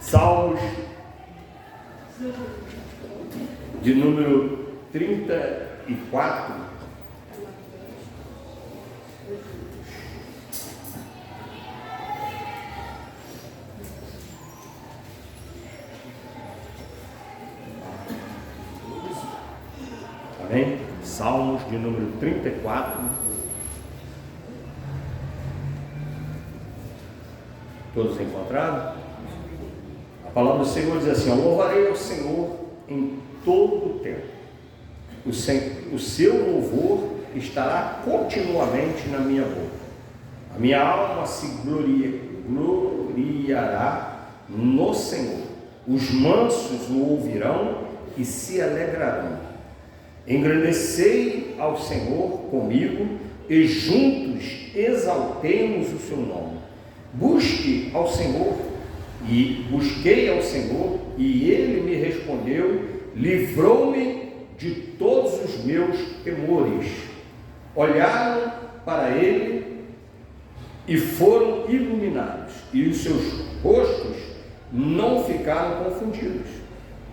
Salmos de número 34. Amém? Salmos de número 34. Todos encontraram? A palavra do Senhor diz assim: louvarei ao Senhor em todo o tempo. O seu louvor estará continuamente na minha boca. A minha alma se gloriará no Senhor. Os mansos o ouvirão e se alegrarão. Engrandecei ao Senhor comigo e juntos exaltemos o seu nome. Busquei ao Senhor e ele me respondeu, livrou-me de todos os meus temores. Olharam para ele e foram iluminados, e os seus rostos não ficaram confundidos.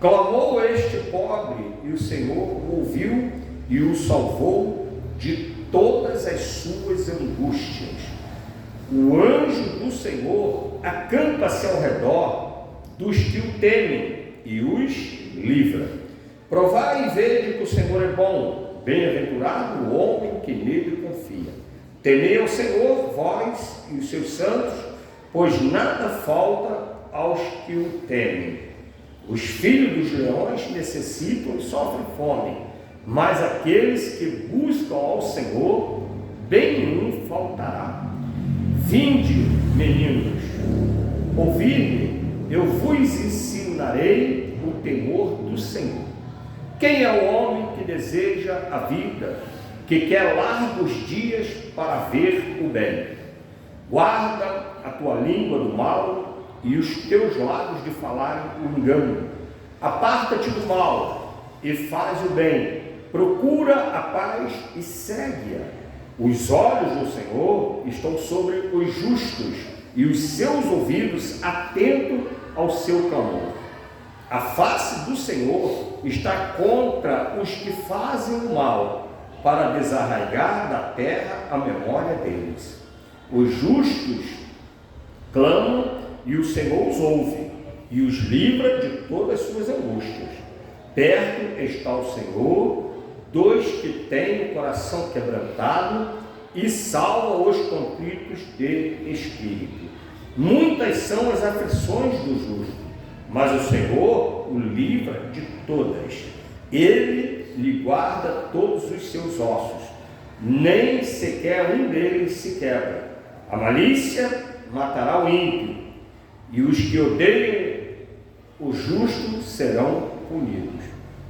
Clamou este pobre, e o Senhor o ouviu e o salvou de todas as suas angústias. O anjo do Senhor acampa-se ao redor dos que o temem e os livra. Provai e vede que o Senhor é bom, bem-aventurado o homem que nele confia. Temei ao Senhor, vós e os seus santos, pois nada falta aos que o temem. Os filhos dos leões necessitam e sofrem fome, mas aqueles que buscam ao Senhor, bem nenhum faltará. Vinde, meninos, ouvi-me, eu vos ensinarei o temor do Senhor. Quem é o homem que deseja a vida, que quer largos dias para ver o bem? Guarda a tua língua do mal e os teus lábios de falar o engano. Aparta-te do mal e faz o bem. Procura a paz e segue-a. Os olhos do Senhor estão sobre os justos e os seus ouvidos atentos ao seu clamor. A face do Senhor está contra os que fazem o mal, para desarraigar da terra a memória deles. Os justos clamam e o Senhor os ouve e os livra de todas as suas angústias. Perto está o Senhor dos que têm o coração quebrantado e salva os contritos de espírito. Muitas são as aflições do justo, mas o Senhor o livra de todas. Ele lhe guarda todos os seus ossos, nem sequer um deles se quebra. A malícia matará o ímpio, e os que odeiam o justo serão punidos.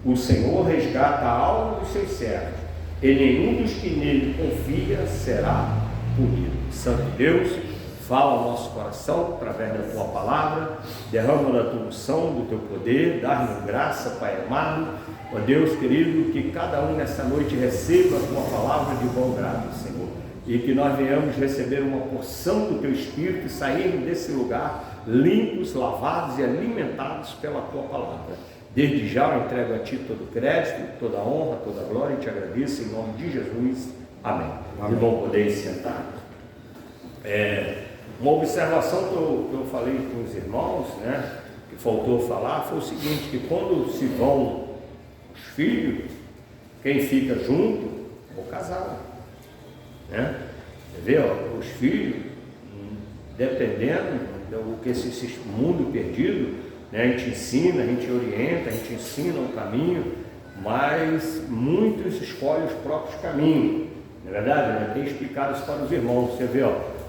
O Senhor resgata a alma dos seus servos, e nenhum dos que nele confia será punido. Santo Deus, fala ao nosso coração através da tua palavra, derrama da tua unção, do teu poder, dá-nos graça, Pai amado. Ó Deus querido, que cada um nessa noite receba a tua palavra de bom grado, Senhor, e que nós venhamos receber uma porção do teu Espírito e sairmos desse lugar limpos, lavados e alimentados pela tua palavra. Desde já eu entrego a Ti todo o crédito, toda a honra, toda a glória e te agradeço em nome de Jesus. Amém. Que bom poder sentar. Uma observação que eu falei com os irmãos, que faltou falar, foi o seguinte, que quando se vão os filhos, quem fica junto é o casal. Você vê, os filhos, dependendo do que esse mundo perdido, a gente ensina, a gente orienta, a gente ensina o caminho, mas muitos escolhem os próprios caminhos, não é verdade? Tem explicado isso para os irmãos. Você vê,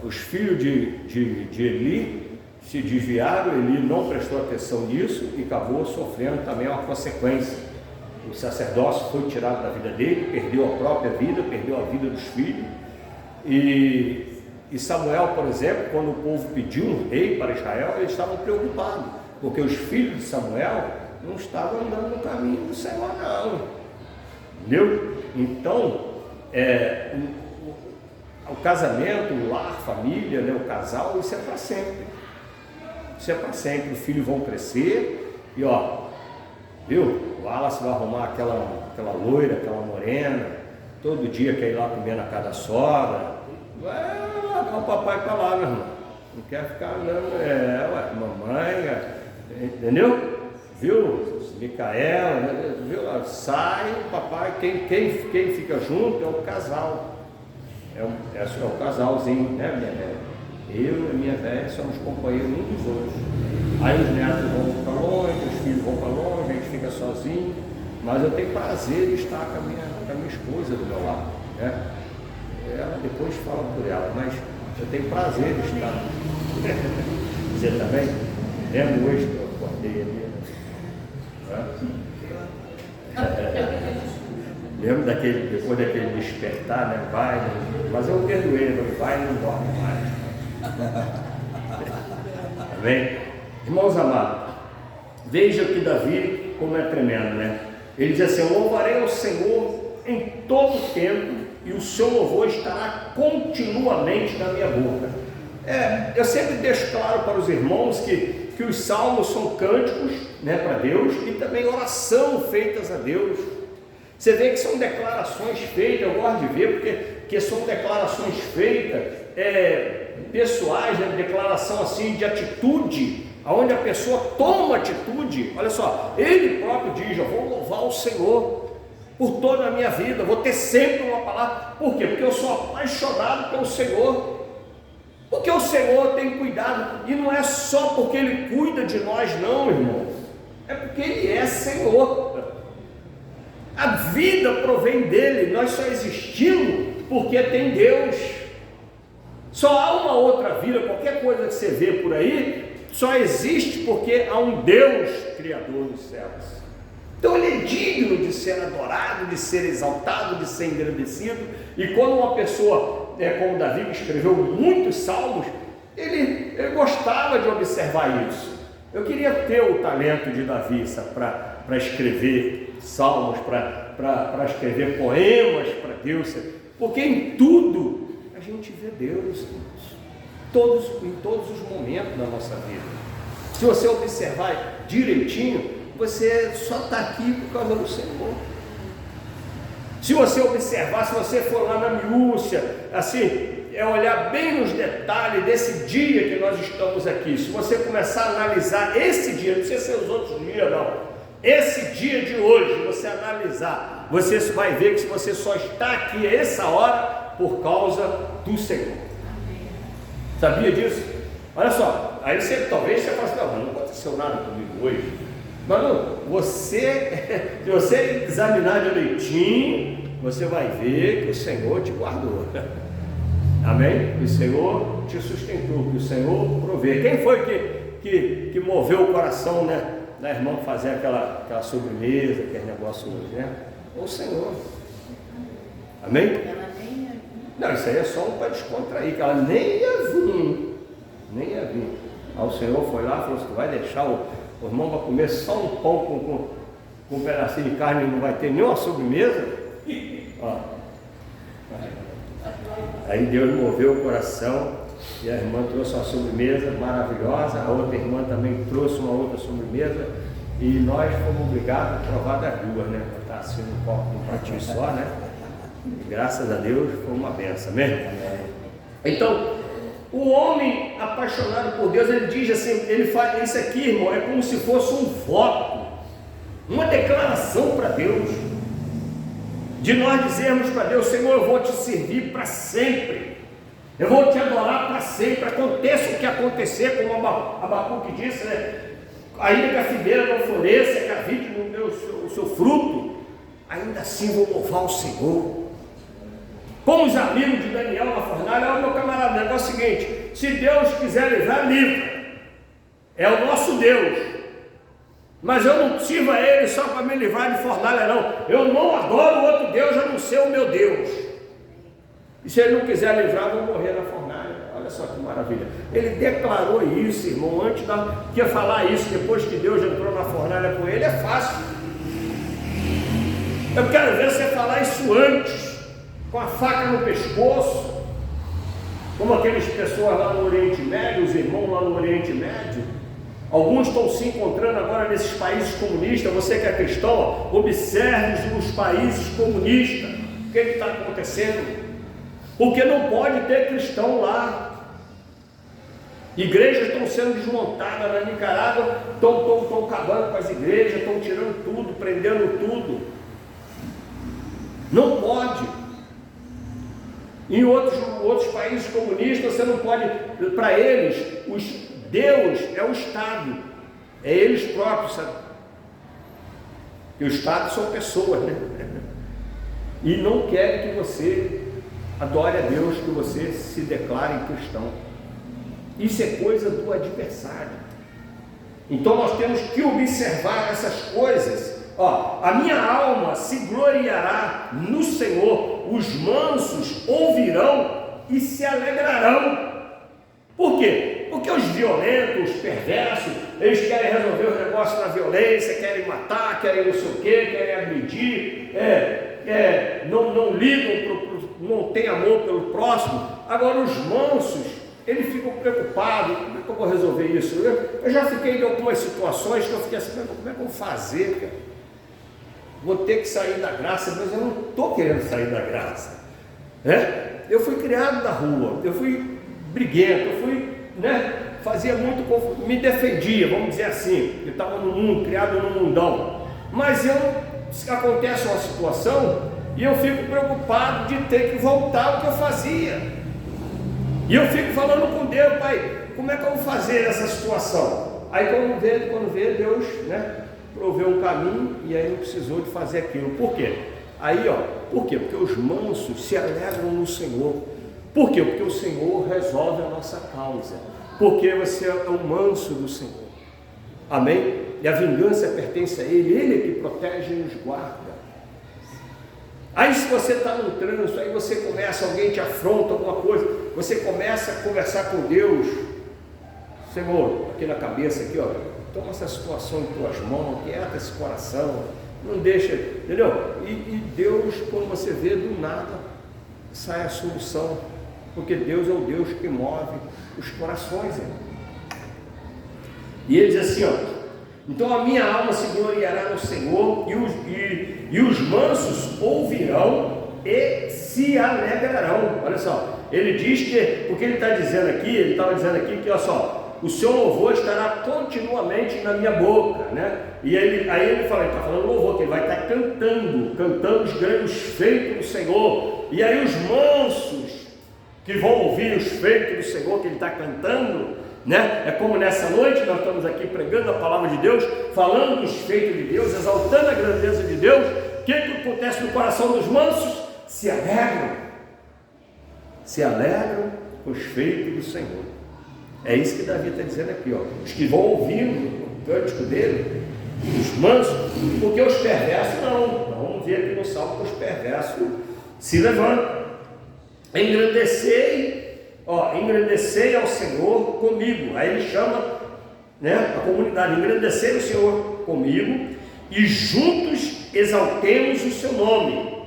os filhos de Eli se desviaram, Eli não prestou atenção nisso e acabou sofrendo também uma consequência. O sacerdócio foi tirado da vida dele, perdeu a própria vida, perdeu a vida dos filhos. E Samuel, por exemplo, quando o povo pediu um rei para Israel, eles estavam preocupados, porque os filhos de Samuel não estavam andando no caminho do Senhor, não. Entendeu? Então, o casamento, o lar, a família, né, o casal, isso é para sempre. Isso é para sempre. Os filhos vão crescer e viu? O Wallace vai arrumar aquela loira, aquela morena, todo dia quer ir lá comer na casa da sogra. Vai largar o papai para lá, meu irmão. Não quer ficar andando, mamãe, entendeu? Viu? Micaela, viu? Sai, o papai, quem fica junto é o casal. É o casalzinho, né, minha velha? Eu e minha velha somos companheiros uns dos outros. Aí os netos vão para longe, os filhos vão para longe, a gente fica sozinho. Mas eu tenho prazer de estar com a minha esposa do meu lado, né? Ela depois fala por ela, mas eu tenho prazer de estar. Você também? Lembro hoje que eu acordei ali. Lembro depois daquele despertar, né? Vai, mas eu perdoei, não vai e não dorme mais. Amém? Irmãos amados, veja que Davi, como é tremendo, né? Ele diz assim: eu louvarei ao Senhor em todo o tempo, e o seu louvor estará continuamente na minha boca. Eu sempre deixo claro para os irmãos que os salmos são cânticos, né, para Deus, e também oração feitas a Deus. Você vê que são declarações feitas, eu gosto de ver, porque são declarações feitas, pessoais, né, declaração assim de atitude, onde a pessoa toma atitude. Olha só, ele próprio diz: eu vou louvar o Senhor por toda a minha vida, vou ter sempre uma palavra. Por quê? Porque eu sou apaixonado pelo Senhor. Porque o Senhor tem cuidado, e não é só porque Ele cuida de nós, não, irmão, é porque Ele é Senhor. A vida provém dEle, nós só existimos porque tem Deus. Só há uma outra vida, qualquer coisa que você vê por aí, só existe porque há um Deus Criador dos céus. Então Ele é digno de ser adorado, de ser exaltado, de ser engrandecido. E quando uma pessoa, como Davi, que escreveu muitos salmos, ele gostava de observar isso. Eu queria ter o talento de Davi para escrever salmos, para escrever poemas para Deus, porque em tudo a gente vê Deus, em todos os momentos da nossa vida. Se você observar direitinho, você só está aqui por causa do Senhor. Se você observar, se você for lá na minúcia, assim, olhar bem nos detalhes desse dia que nós estamos aqui, se você começar a analisar esse dia, não precisa ser os outros dias não, esse dia de hoje, você analisar, você vai ver que você só está aqui a essa hora por causa do Senhor. Sabia disso? Olha só, aí talvez você fale assim: não aconteceu nada comigo hoje. Mas não, se você examinar direitinho, você vai ver que o Senhor te guardou. Amém? Que o Senhor te sustentou, que o Senhor provê. Quem foi que moveu o coração, né, da irmã fazer aquela sobremesa, aquele negócio hoje, né? O Senhor. Amém? Não, isso aí é só para descontrair, que ela nem ia vir. Aí o Senhor foi lá e falou assim: tu vai deixar o irmão vai comer só um pão com um pedacinho de carne e não vai ter nenhuma sobremesa? Aí Deus moveu o coração e a irmã trouxe uma sobremesa maravilhosa, a outra irmã também trouxe uma outra sobremesa, e nós fomos obrigados a provar das duas, né? Botar assim num pratinho só, né? E graças a Deus foi uma benção, amém? Então, o homem apaixonado por Deus, ele diz assim, ele faz isso aqui, irmão, é como se fosse um voto, uma declaração para Deus, de nós dizermos para Deus: Senhor, eu vou te servir para sempre, eu vou te adorar para sempre, aconteça o que acontecer, como Abacuque disse, né? Ainda que a figueira não floresça, que a vide não dê o seu fruto, ainda assim vou louvar o Senhor. Como os amigos de Daniel na fornalha: meu camarada, o negócio é o seguinte, se Deus quiser livrar, livra, é o nosso Deus, mas eu não sirvo a Ele só para me livrar de fornalha, não. Eu não adoro outro Deus a não ser o meu Deus, e se Ele não quiser livrar, eu vou morrer na fornalha. Olha só que maravilha, ele declarou isso, irmão, antes que ia falar isso, depois que Deus entrou na fornalha com ele, é fácil. Eu quero ver você falar isso antes, com a faca no pescoço, como aquelas pessoas lá no Oriente Médio, os irmãos lá no Oriente Médio. Alguns estão se encontrando agora nesses países comunistas. Você que é cristão, observe os países comunistas. O que está acontecendo? Porque não pode ter cristão lá. Igrejas estão sendo desmontadas na Nicarágua, estão acabando com as igrejas, estão tirando tudo, prendendo tudo. Não pode. Em outros países comunistas, você não pode. Para eles, Deus é o Estado, é eles próprios, sabe? E o Estado são pessoas, né? E não querem que você adore a Deus, que você se declare cristão. Isso é coisa do adversário. Então nós temos que observar essas coisas. Ó, a minha alma se gloriará no Senhor, os mansos ouvirão e se alegrarão. Por quê? Porque os violentos, os perversos, eles querem resolver os negócios na violência, querem matar, querem não sei o quê, querem agredir, não ligam, não tem amor pelo próximo. Agora os mansos, eles ficam preocupados: como é que eu vou resolver isso? Eu já fiquei em algumas situações que eu fiquei assim: como é que eu vou fazer, cara? Vou ter que sair da graça, mas eu não estou querendo sair da graça. Eu fui criado na rua, eu fui briguento, eu fui, fazia muito, me defendia, vamos dizer assim. Eu estava no mundo, criado no mundão. Mas acontece uma situação e eu fico preocupado de ter que voltar ao que eu fazia. E eu fico falando com Deus: Pai, como é que eu vou fazer essa situação? Aí quando vê Deus, proveu um caminho, e aí não precisou de fazer aquilo. Por quê? Por quê? Porque os mansos se alegram no Senhor. Por quê? Porque o Senhor resolve a nossa causa. Porque você é o manso do Senhor. Amém? E a vingança pertence a Ele é que protege e nos guarda. Aí se você está no trânsito, aí você começa, alguém te afronta alguma coisa, você começa a conversar com Deus: Senhor, aqui na cabeça, aqui, toma essa situação em tuas mãos, quieta esse coração, não deixa, entendeu? E Deus, quando você vê, do nada sai a solução, porque Deus é o Deus que move os corações. E ele diz assim: então a minha alma se gloriará no Senhor, e os mansos ouvirão e se alegrarão. Olha só, ele diz que, porque ele está dizendo aqui, ele estava dizendo aqui que, olha só, o seu louvor estará continuamente na minha boca, E aí ele fala, ele está falando louvor, que ele vai estar cantando os grandes feitos do Senhor. E aí os mansos que vão ouvir os feitos do Senhor que ele está cantando, É como nessa noite nós estamos aqui pregando a palavra de Deus, falando dos feitos de Deus, exaltando a grandeza de Deus. O que acontece no coração dos mansos? Se alegram com os feitos do Senhor. É isso que Davi está dizendo aqui, os que vão ouvindo o cântico dele, os mansos, porque os perversos não. Vamos ver aqui no Salmo que os perversos se levantam. Engrandecei ao Senhor comigo. Aí ele chama, a comunidade: engrandecei o Senhor comigo, e juntos exaltemos o seu nome.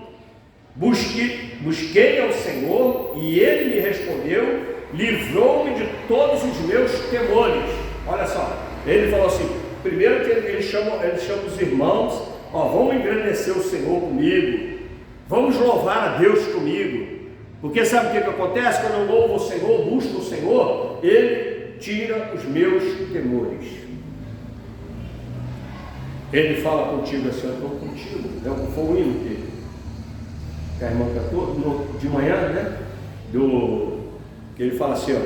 Busquei ao Senhor, e ele me respondeu, livrou-me de todos os meus temores. Olha só, ele falou assim: primeiro que ele chama os irmãos: vamos engrandecer o Senhor comigo, vamos louvar a Deus comigo. Porque sabe o que acontece? Quando eu louvo o Senhor, busco o Senhor, Ele tira os meus temores. Ele fala contigo assim: eu estou contigo. Foi o hino que a irmã cantou de manhã, que ele fala assim: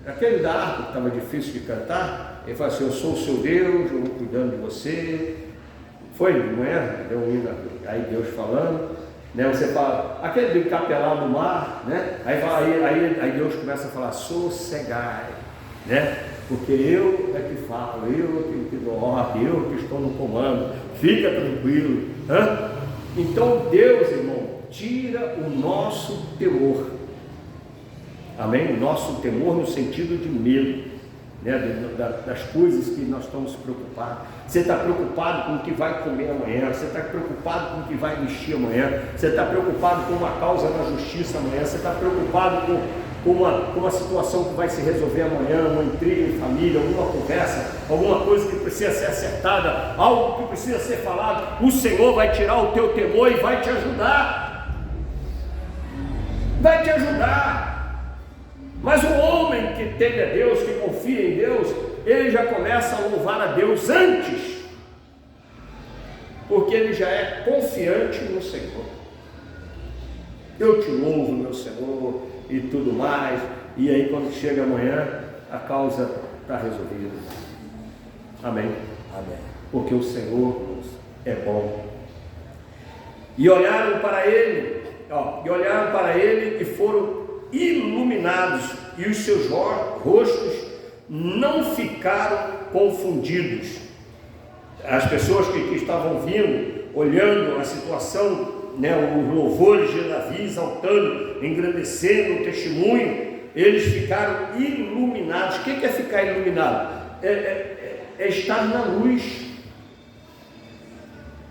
aquele da harpa que estava difícil de cantar, ele fala assim: eu sou o seu Deus, eu vou cuidando de você. Foi de manhã, deu um hino aí, Deus falando. Você fala, aquele do capelão do mar, aí Deus começa a falar: sossegai, porque eu é que falo, eu que dou ordem, eu que estou no comando, fica tranquilo. Então Deus, irmão, tira o nosso temor. Amém? O nosso temor no sentido de medo. né, das coisas que nós estamos preocupados. Você está preocupado com o que vai comer amanhã, você está preocupado com o que vai vestir amanhã, você está preocupado com uma causa na justiça amanhã, você está preocupado com uma situação que vai se resolver amanhã, uma intriga em família, alguma conversa, alguma coisa que precisa ser acertada, algo que precisa ser falado. O Senhor vai tirar o teu temor e vai te ajudar. Vai te ajudar. Mas o homem que teme a Deus, que confia em Deus, ele já começa a louvar a Deus antes, porque ele já é confiante no Senhor. Eu te louvo, meu Senhor, e tudo mais. E aí quando chega amanhã, a causa está resolvida. Amém? Amém. Porque o Senhor é bom. E olharam para ele, e foram iluminados, e os seus rostos não ficaram confundidos. As pessoas que estavam vindo, olhando a situação, né, os louvores de Davi exaltando, engrandecendo o testemunho, eles ficaram iluminados. O que é ficar iluminado? É estar na luz,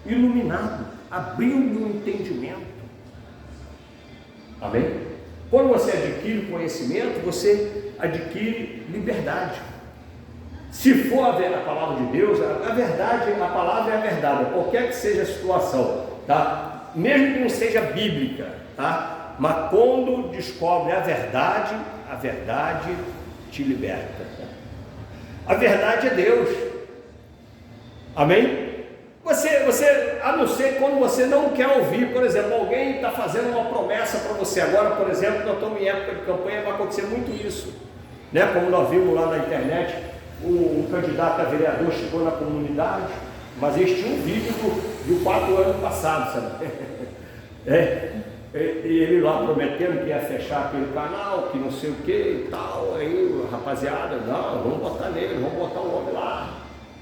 iluminado, abrindo o entendimento. Amém? Quando você adquire conhecimento, você adquire liberdade. Se for a palavra de Deus, a verdade, a palavra é a verdade, qualquer que seja a situação, tá? Mesmo que não seja bíblica, tá? Mas quando descobre a verdade te liberta. A verdade é Deus. Amém? Você, a não ser quando você não quer ouvir, por exemplo, alguém está fazendo uma promessa para você. Agora, por exemplo, nós estamos em época de campanha, vai acontecer muito isso, né? Como nós vimos lá na internet, um candidato a vereador chegou na comunidade, mas eles tinham um vídeo do 4 anos passado, sabe? E ele lá prometendo que ia fechar aquele canal, que não sei o que e tal. Aí, rapaziada, não, vamos botar nele, vamos botar o homem lá.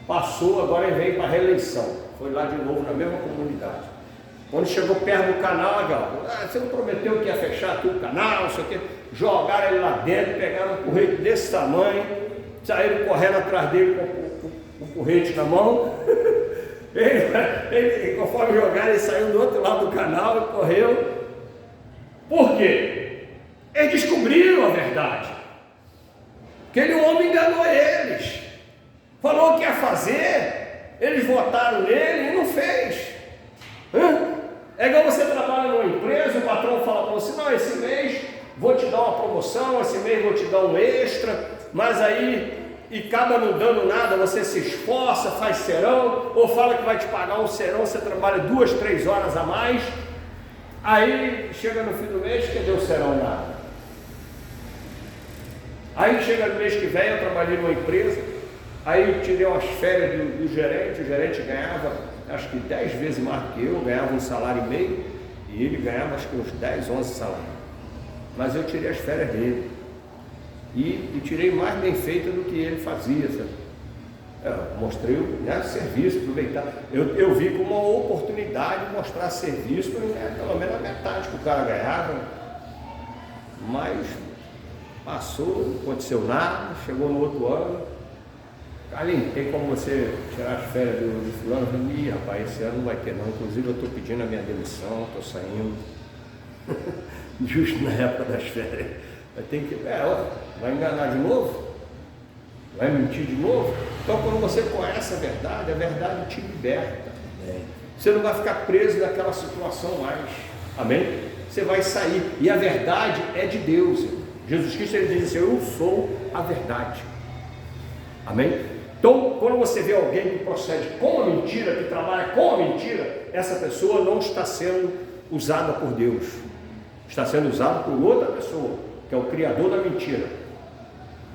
Passou, agora ele veio para a reeleição. Foi lá de novo na mesma comunidade. Quando chegou perto do canal, você não prometeu que ia fechar tudo o canal, não sei o quê. Jogaram ele lá dentro, pegaram um porrete desse tamanho, saíram correndo atrás dele com o porrete na mão. Ele, conforme jogaram, ele saiu do outro lado do canal e correu. Por quê? Eles descobriram a verdade. Aquele homem enganou eles. Falou que ia fazer, eles votaram nele e não fez. É igual você trabalha numa empresa, o patrão fala para você, não, esse mês vou te dar uma promoção, esse mês vou te dar um extra, mas aí, e acaba não dando nada, você se esforça, faz serão, ou fala que vai te pagar um serão, você trabalha 2, 3 horas a mais, aí chega no fim do mês, cadê o serão? Nada. Aí chega no mês que vem, eu trabalhei numa empresa, aí eu tirei umas férias do gerente, o gerente ganhava acho que 10 vezes mais do que eu, ganhava 1,5 salário, e ele ganhava acho que uns 10, 11 salários. Mas eu tirei as férias dele, e tirei mais bem feita do que ele fazia, sabe? Eu mostrei, né, serviço, aproveitar. Eu vi como uma oportunidade de mostrar serviço para ganhar pelo menos a metade que o cara ganhava, mas passou, não aconteceu nada, chegou no outro ano. Aline, tem como você tirar as férias do fulano? Eu falei, ih, rapaz, esse ano não vai ter não, inclusive eu estou pedindo a minha demissão, estou saindo, justo na época das férias. Tem que, vai enganar de novo? Vai mentir de novo? Então quando você conhece a verdade te liberta. Você não vai ficar preso naquela situação mais, amém? Você vai sair, e a verdade é de Deus. Jesus Cristo, ele diz assim, eu sou a verdade, amém? Então, quando você vê alguém que procede com a mentira, que trabalha com a mentira, essa pessoa não está sendo usada por Deus, está sendo usada por outra pessoa, que é o criador da mentira.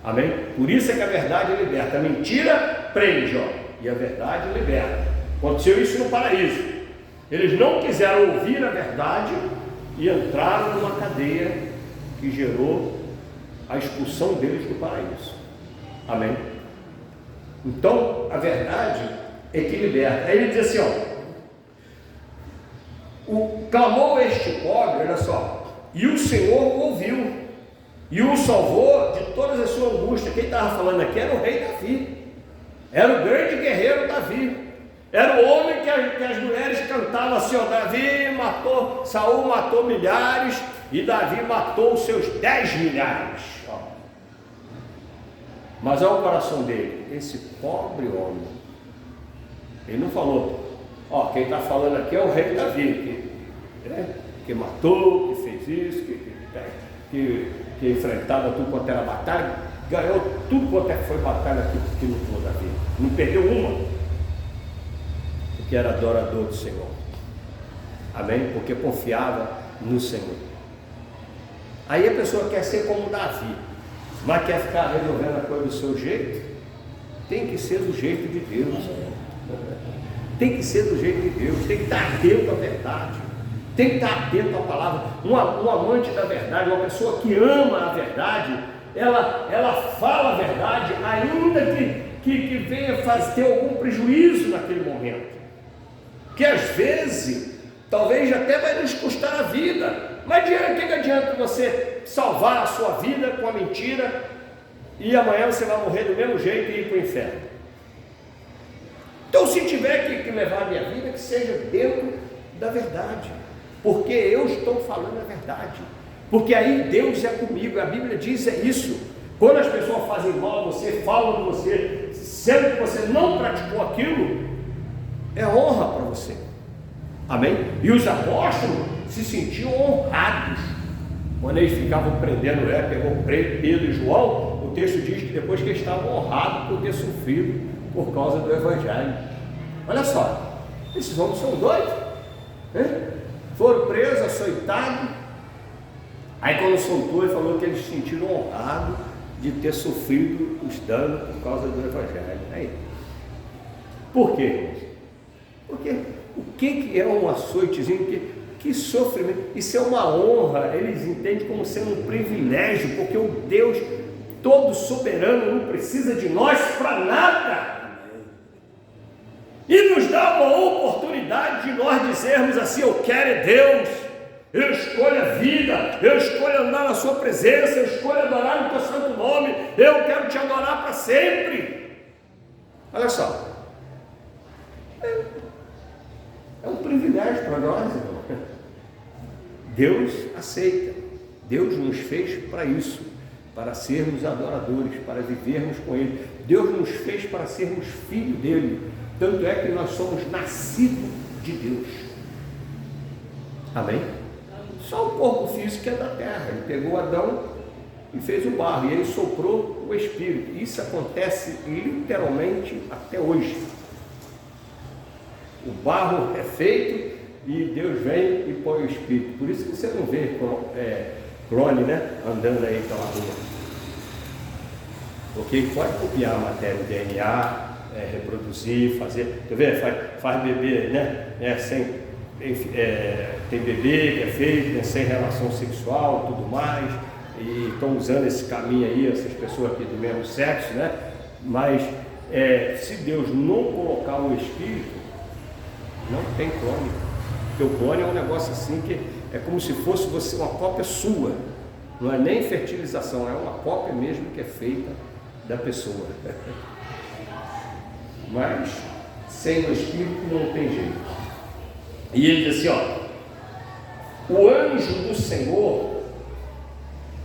Amém? Por isso é que a verdade liberta. A mentira prende, e a verdade liberta. Aconteceu isso no paraíso. Eles não quiseram ouvir a verdade e entraram numa cadeia que gerou a expulsão deles do paraíso. Amém? Então, a verdade é que liberta. Aí ele diz assim, clamou este pobre, olha só, e o Senhor o ouviu, e o salvou de todas as suas angústias. angústia. Quem estava falando aqui era o rei Davi, era o grande guerreiro Davi, era o homem que as mulheres cantavam assim, ó, Saul matou milhares e Davi matou os seus 10 milhares. Ó. Mas olha o coração dele, esse pobre homem. Ele não falou, ó, quem está falando aqui é o rei Davi, que matou, que fez isso, que enfrentava tudo quanto era batalha, ganhou tudo quanto foi batalha que lutou Davi, não perdeu uma, porque era adorador do Senhor, amém? Porque confiava no Senhor. Aí a pessoa quer ser como Davi, mas quer ficar resolvendo a coisa do seu jeito. Tem que ser do jeito de Deus, tem que ser do jeito de Deus, tem que estar atento à verdade, tem que estar atento à palavra. Um amante da verdade, uma pessoa que ama a verdade, ela fala a verdade, ainda que venha ter algum prejuízo naquele momento, que às vezes, talvez até vai nos custar a vida. Mas o que adianta você salvar a sua vida com a mentira e amanhã você vai morrer do mesmo jeito e ir para o inferno? Então, se tiver que levar a minha vida, que seja dentro da verdade, porque eu estou falando a verdade, porque aí Deus é comigo. A Bíblia diz isso. Quando as pessoas fazem mal a você, falam de você, sendo que você não praticou aquilo, é honra para você, amém? E os apóstolos se sentiam honrados quando eles ficavam prendendo, pegou Pedro e João. O texto diz que depois que eles estavam honrados por ter sofrido por causa do Evangelho. Olha só, esses homens são doidos, né? Foram presos, açoitados. Aí quando soltou, ele falou que eles se sentiram honrados de ter sofrido os danos por causa do Evangelho. Aí, por quê? Porque o que é um açoitezinho? Que sofrimento, isso é uma honra. Eles entendem como sendo um privilégio, porque o Deus todo soberano não precisa de nós para nada, e nos dá uma oportunidade de nós dizermos assim: eu quero é Deus, eu escolho a vida, eu escolho andar na sua presença, eu escolho adorar no teu santo nome, eu quero te adorar para sempre. Olha só, é um privilégio para nós, irmão. Deus aceita, Deus nos fez para isso, para sermos adoradores, para vivermos com Ele. Deus nos fez para sermos filhos dEle, tanto é que nós somos nascidos de Deus, amém? Só o corpo físico é da terra. Ele pegou Adão e fez o barro, e ele soprou o Espírito. Isso acontece literalmente até hoje. O barro é feito e Deus vem e põe o Espírito. Por isso que você não vê clone, né, andando aí pela rua, porque ele pode copiar a matéria, o DNA, reproduzir, fazer, quer ver? Faz bebê, né? Tem bebê que é feito, né, sem relação sexual, tudo mais, e estão usando esse caminho aí, essas pessoas aqui do mesmo sexo, né? Mas se Deus não colocar o Espírito, não tem clone. Porque o clone é um negócio assim que é como se fosse você uma cópia sua, não é nem fertilização, é uma cópia mesmo que é feita da pessoa. Mas sem o Espírito não tem jeito. E ele diz assim, ó: o anjo do Senhor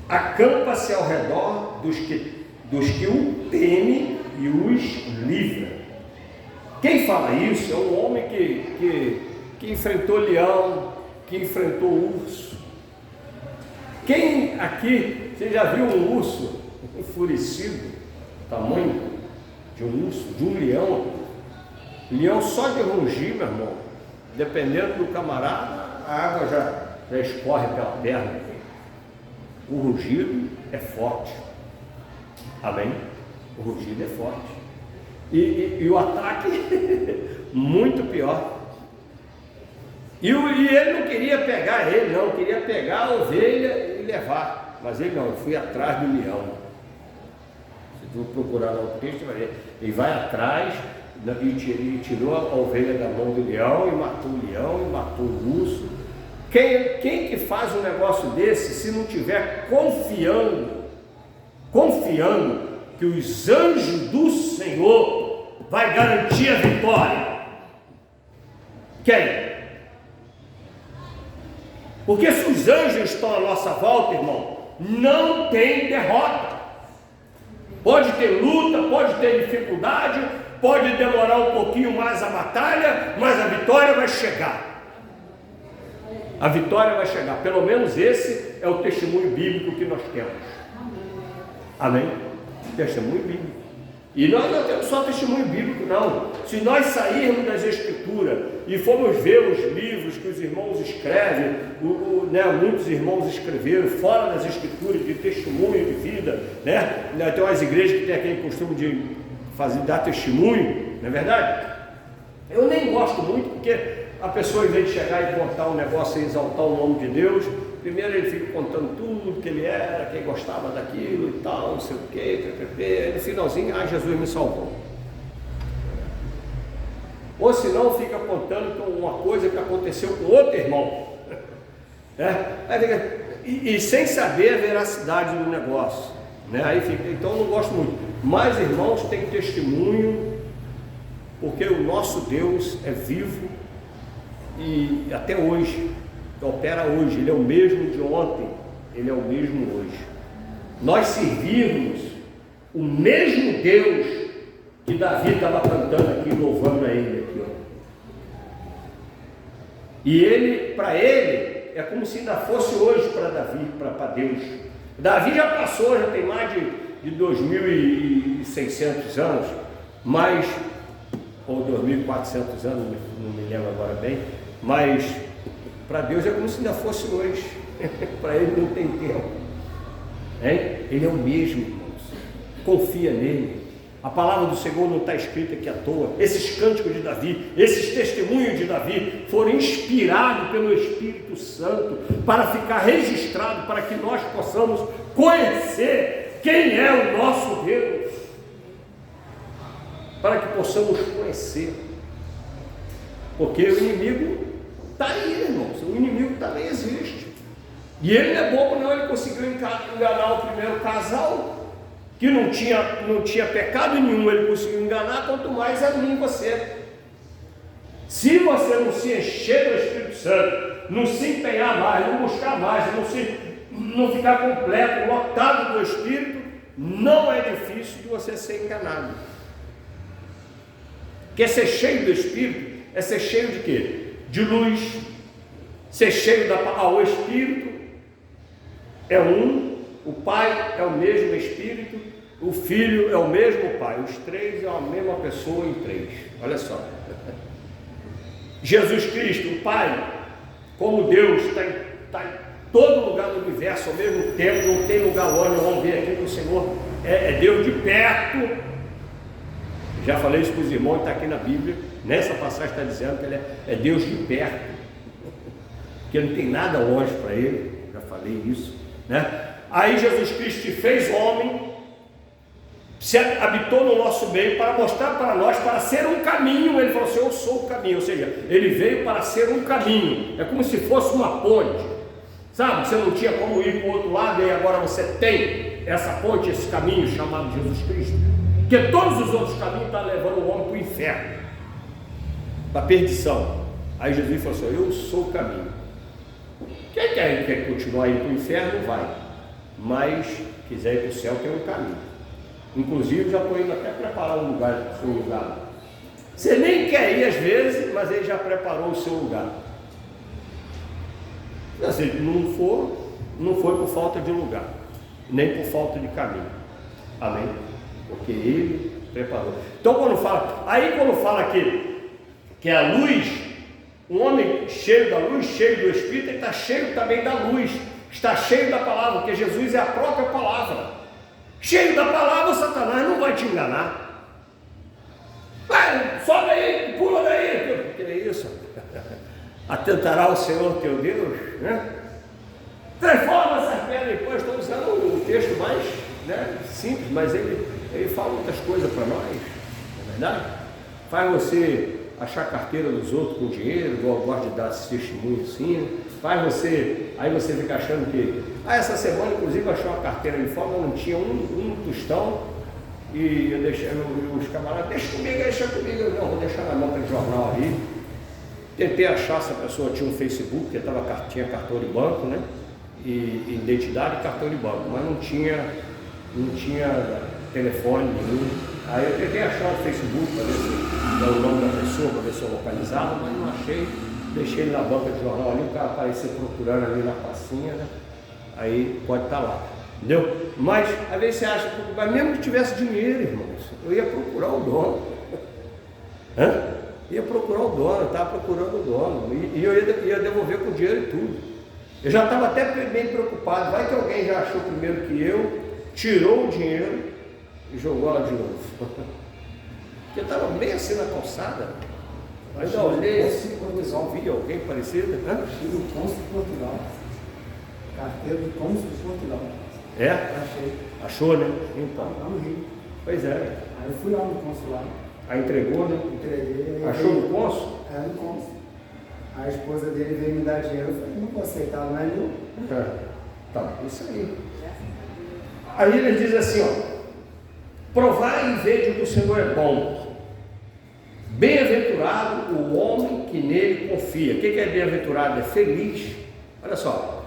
acampa-se ao redor dos que o temem e os livra. Quem fala isso é um homem que enfrentou leão, que enfrentou urso. Quem aqui, você já viu um urso enfurecido, tamanho de um urso, de um leão? Leão só de rugir, meu irmão, dependendo do camarada, a água já escorre pela perna. O rugido é forte, amém? O rugido é forte. E o ataque muito pior. E ele não queria pegar ele, não, queria pegar a ovelha e levar. Mas ele não, eu fui atrás do leão. Se tu procurar no texto, vai ver. Ele vai atrás e tirou a ovelha da mão do leão e matou o leão e matou o urso. Quem que faz um negócio desse se não tiver confiando que os anjos do Senhor vai garantir a vitória? Quem? Porque se os anjos estão à nossa volta, irmão, não tem derrota. Pode ter luta, pode ter dificuldade, pode demorar um pouquinho mais a batalha, mas a vitória vai chegar. A vitória vai chegar. Pelo menos esse é o testemunho bíblico que nós temos. Amém? Testemunho bíblico. E nós não temos só testemunho bíblico, não. Se nós sairmos das Escrituras e formos ver os livros que os irmãos escrevem, muitos irmãos escreveram fora das Escrituras de testemunho de vida, né? Tem umas igrejas que tem aquele costume de dar testemunho, não é verdade? Eu nem gosto muito, porque a pessoa, em vez de chegar e contar um negócio e exaltar o nome de Deus, primeiro ele fica contando tudo que ele era, quem gostava daquilo e tal, não sei o que, e no finalzinho, Jesus me salvou. Ou senão fica contando uma coisa que aconteceu com outro irmão, né? E sem saber a veracidade do negócio, né? Aí fica, então eu não gosto muito. Mas irmãos, tem testemunho, porque o nosso Deus é vivo e até hoje opera hoje, Ele é o mesmo de ontem, Ele é o mesmo hoje. Nós servirmos o mesmo Deus que Davi estava cantando aqui, louvando a Ele aqui, ó. E ele, para ele, é como se ainda fosse hoje para Davi, para Deus. Davi já passou, já tem mais de 2.600 anos, mais, ou 2.400 anos, não me lembro agora bem, mas para Deus é como se ainda fosse hoje. Para Ele não tem tempo, hein? Ele é o mesmo, irmãos. Confia nele. A palavra do Senhor não está escrita aqui à toa. Esses cânticos de Davi, esses testemunhos de Davi foram inspirados pelo Espírito Santo para ficar registrado, para que nós possamos conhecer quem é o nosso Deus, para que possamos conhecer, porque o inimigo está aí, irmãos. O inimigo também existe. E ele não é bobo, não. Ele conseguiu enganar o primeiro casal, que não tinha pecado nenhum. Ele conseguiu enganar, quanto mais a mim e você. Se você não se encher do Espírito Santo, não se empenhar mais, não buscar mais, não ficar completo, lotado do Espírito, não é difícil de você ser enganado. Porque ser cheio do Espírito é ser cheio de quê? De luz, ser cheio da palavra. O Espírito é um, o Pai é o mesmo Espírito, o Filho é o mesmo Pai, os três é a mesma pessoa em três. Olha só, Jesus Cristo, o Pai, como Deus, está em todo lugar do universo ao mesmo tempo, não tem lugar longe. Vamos ver aqui que o Senhor é Deus de perto. Já falei isso para os irmãos, está aqui na Bíblia. Nessa passagem está dizendo que Ele é Deus de perto, que não tem nada longe para Ele. Já falei isso, né? Aí Jesus Cristo se fez homem, se habitou no nosso meio para mostrar para nós, para ser um caminho. Ele falou assim: eu sou o caminho. Ou seja, Ele veio para ser um caminho. É como se fosse uma ponte, sabe? Você não tinha como ir para o outro lado, e agora você tem essa ponte, esse caminho chamado Jesus Cristo. Porque todos os outros caminhos estão levando o homem para o inferno, para a perdição. Aí Jesus falou assim: eu sou o caminho. Quem quer continuar indo para o inferno, vai. Mas quiser ir para o céu, tem um caminho. Inclusive, já estou indo até preparar um lugar, o seu lugar. Você nem quer ir às vezes, mas Ele já preparou o seu lugar. Se Ele não foi por falta de lugar, nem por falta de caminho. Amém? Porque Ele preparou. Então quando fala que é a luz, um homem cheio da luz, cheio do Espírito, ele está cheio também da luz, está cheio da palavra, porque Jesus é a própria palavra. Cheio da palavra, Satanás não vai te enganar. Vai, sobe aí, pula daí. Que é isso? Atentará o Senhor teu Deus, né? Transforma essas pedras. Depois estou usando o texto mais, né, simples, mas ele fala muitas coisas para nós, não é verdade? Faz você achar a carteira dos outros com dinheiro, igual eu gosto de dar esse testemunho assim. Aí você fica achando que, essa semana inclusive achou uma carteira de forma, não tinha um tostão, E eu deixei os camaradas, deixa comigo. Eu não, vou deixar na banca de jornal ali. Tentei achar se a pessoa tinha um Facebook, porque tinha cartão de banco, né? E identidade e cartão de banco, mas não tinha telefone nenhum. Aí eu tentei achar o Facebook para ver se era o nome da pessoa, para ver se eu localizava, mas não achei. Deixei ele na banca de jornal ali, o cara apareceu procurando ali na passinha, né? Aí pode estar lá. Entendeu? Mas às vezes você acha, mas mesmo que tivesse dinheiro, irmãos, eu ia procurar o dono. Ia procurar o dono, estava procurando o dono. E eu ia devolver com dinheiro e tudo. Eu já estava até bem preocupado. Vai que alguém já achou primeiro que eu, tirou o dinheiro e jogou lá de novo. Porque eu estava bem assim na calçada. Aí eu olhei assim, quando eu vi alguém parecido. Achei o cônsul de Portugal. Carteira de cônsul de Portugal. É? Achei. Achou, né? Então. Lá no Rio. Pois é. Aí eu fui lá no consulado. Aí entregou, né? Entreguei. Achou no cônsul? É, no cônsul. A esposa dele veio me dar dinheiro. Eu falei, não vou aceitar, não é meu. Tá, isso aí. Aí ele diz assim, ó. Provai e vede que o Senhor é bom. Bem-aventurado o homem que nele confia. O que é bem-aventurado? É feliz. Olha só.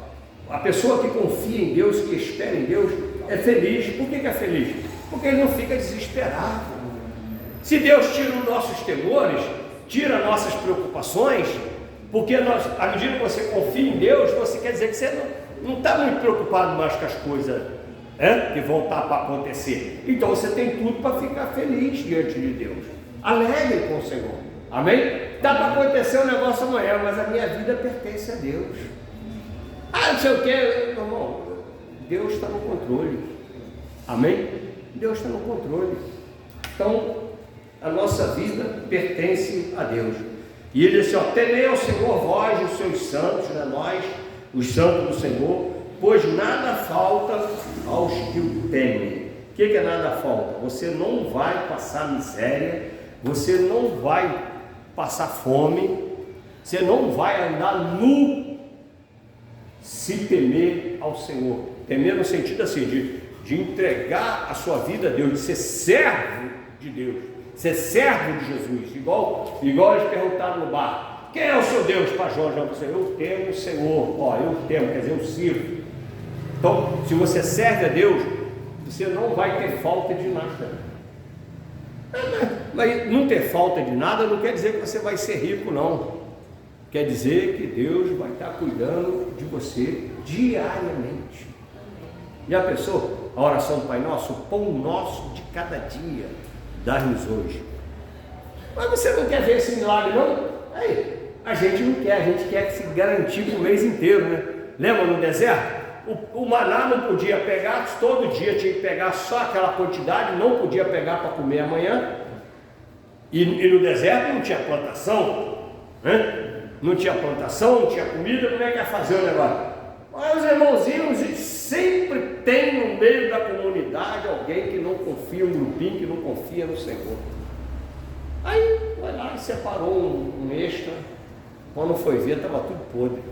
A pessoa que confia em Deus, que espera em Deus, é feliz. Por que é feliz? Porque ele não fica desesperado. Se Deus tira os nossos temores, tira nossas preocupações, porque à medida que você confia em Deus, você quer dizer que você não está muito preocupado mais com as coisas que vão estar para acontecer. Então você tem tudo para ficar feliz diante de Deus, alegre com o Senhor. Amém? Dá para acontecer um negócio amanhã, mas a minha vida pertence a Deus. Não sei o que, irmão, Deus está no controle. Amém? Deus está no controle. Então, a nossa vida pertence a Deus. E ele disse, temei ao Senhor vós e os seus santos, né, nós, os santos do Senhor, pois nada falta aos que o temem. O que é nada falta? Você não vai passar miséria, você não vai passar fome, você não vai andar nu, se temer ao Senhor. Temer no sentido assim, de entregar a sua vida a Deus, de ser servo de Deus, ser servo de Jesus, igual eles perguntaram no bar, quem é o seu Deus, pastor João? Eu temo o Senhor, eu temo, quer dizer, eu sirvo. Então, se você serve a Deus, você não vai ter falta de nada. Mas não ter falta de nada não quer dizer que você vai ser rico, não. Quer dizer que Deus vai estar cuidando de você diariamente. Já pensou? A oração do Pai Nosso, o pão nosso de cada dia, dá-nos hoje. Mas você não quer ver esse milagre, não? Aí, a gente não quer, a gente quer se garantir para o mês inteiro, né? Lembra no deserto? O maná não podia pegar, todo dia tinha que pegar só aquela quantidade, não podia pegar para comer amanhã. E no deserto não tinha plantação, né? Não tinha plantação, não tinha comida, como é que ia fazer o negócio? Mas os irmãozinhos, sempre tem no meio da comunidade alguém que não confia, um grupinho que não confia no Senhor. Aí vai lá e separou um extra, quando foi ver estava tudo podre.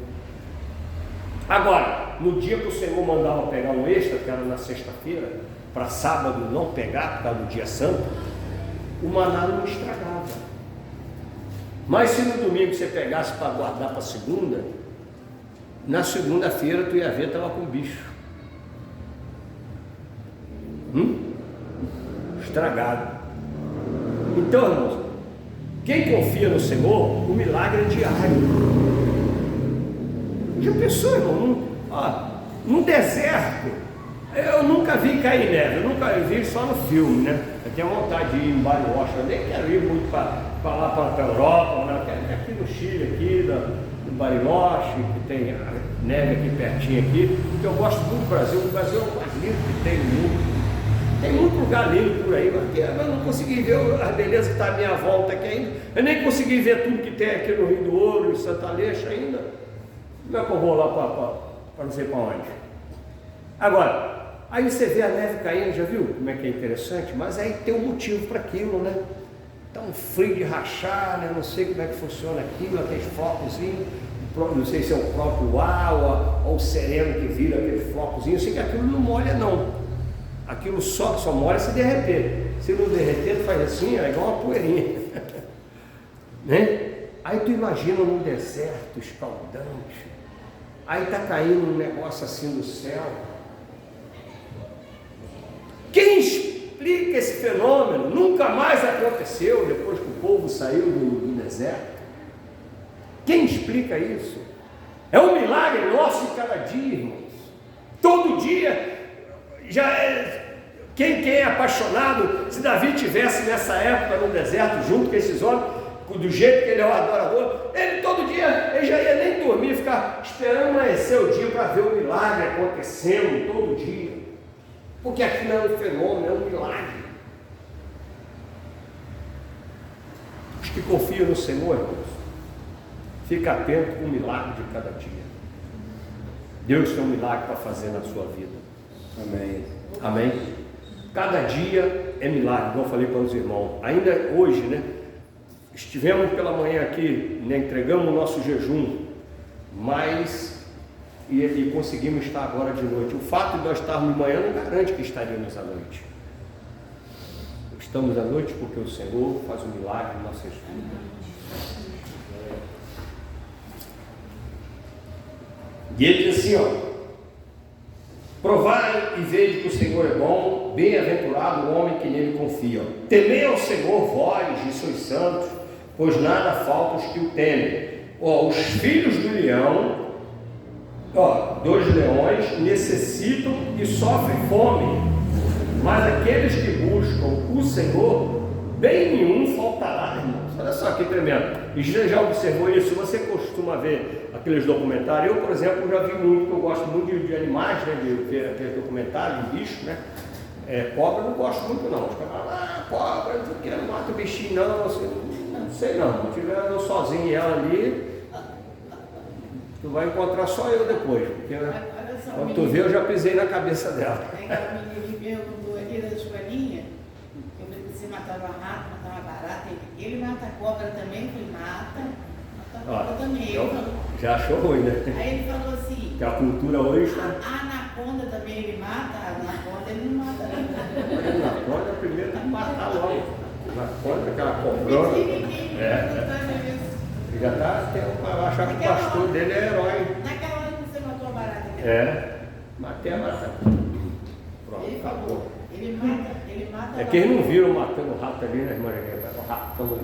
Agora, no dia que o Senhor mandava pegar um extra, que era na sexta-feira, para sábado não pegar, por causa do dia santo, o maná não estragava. Mas se no domingo você pegasse para guardar para segunda, na segunda-feira tu ia ver, estava com bicho. Estragado. Então, irmãos, quem confia no Senhor, o milagre é diário. Já pensou, irmão? Num deserto, eu nunca vi cair neve, eu nunca vi só no filme, né? Eu tenho vontade de ir em Bariloche, eu nem quero ir muito para lá para a Europa, né? Eu quero ir aqui no Chile, aqui no Bariloche, que tem neve aqui pertinho aqui, porque eu gosto muito do Brasil. O Brasil é o mais lindo que tem no mundo. Tem muito lugar lindo por aí, mas eu não consegui ver a beleza que está à minha volta aqui ainda. Eu nem consegui ver tudo que tem aqui no Rio do Ouro, em Santa Alexa ainda. Como é que eu vou lá para não sei para onde? Agora, aí você vê a neve caindo, já viu como é que é interessante? Mas aí tem um motivo para aquilo, né? Está um frio de rachar, né? Não sei como é que funciona aquilo, aqueles flocozinhos, não sei se é o próprio ar ou o sereno que vira aquele flocozinho, eu sei que aquilo não molha não. aquilo só molha se derreter. Se não derreter, tu faz assim, é igual uma poeirinha. Né? Aí tu imagina num deserto escaldante, aí tá caindo um negócio assim do céu. Quem explica esse fenômeno? Nunca mais aconteceu depois que o povo saiu do deserto. Quem explica isso? É um milagre nosso de cada dia, irmãos. Todo dia, quem é apaixonado, se Davi tivesse nessa época no deserto, junto com esses homens, do jeito que ele é um adorador, ele todo dia, ele já ia nem dormir, ficar esperando amanhecer o dia para ver o milagre acontecendo todo dia. Porque aqui não é um fenômeno, é um milagre. Os que confiam no Senhor, irmãos, fica atento com o milagre de cada dia. Deus tem um milagre para fazer na sua vida. Amém. Amém? Cada dia é milagre, como eu falei para os irmãos. Ainda hoje, né? Estivemos pela manhã aqui, né, entregamos o nosso jejum, mas e conseguimos estar agora de noite. O fato de nós estarmos de manhã não garante que estaríamos à noite. Estamos à noite porque o Senhor faz um milagre em nossas vidas. E ele diz assim, ó: provai e vede que o Senhor é bom, bem-aventurado o homem que nele confia. Temei ao Senhor vós e sois santos, pois nada falta os que o temem. Os filhos do leão, dos leões, necessitam e sofrem fome, mas aqueles que buscam o Senhor, bem nenhum faltará, irmãos. Olha só que tremendo. E você já observou isso? Você costuma ver aqueles documentários? Eu, por exemplo, já vi muito, eu gosto muito de animais, né, de ver aqueles documentários de bicho, né? Cobra eu não gosto muito não. Os caras falam, cobra, não mata o bichinho não, não sei não. Se tiver eu sozinho ela ali, tu vai encontrar só eu depois, porque quando tu vê eu já pisei na cabeça dela. Aquela menina me perguntou aqui da escolinha, você matava rato, matava barata, ele mata a cobra também, ele mata a cobra também. Já achou ruim, né? Aí ele falou assim, que a cultura hoje está... A anaconda também ele mata, a anaconda ele não mata não. A anaconda primeiro tem que matar logo. A anaconda, aquela cobrona. Já está, eu achar que o pastor dele é herói. Naquela hora que você matou a barata. Matei a barata. Pronto, Ele acabou. falou, ele mata É que eles não viram matando o rato ali, né, irmã? O rato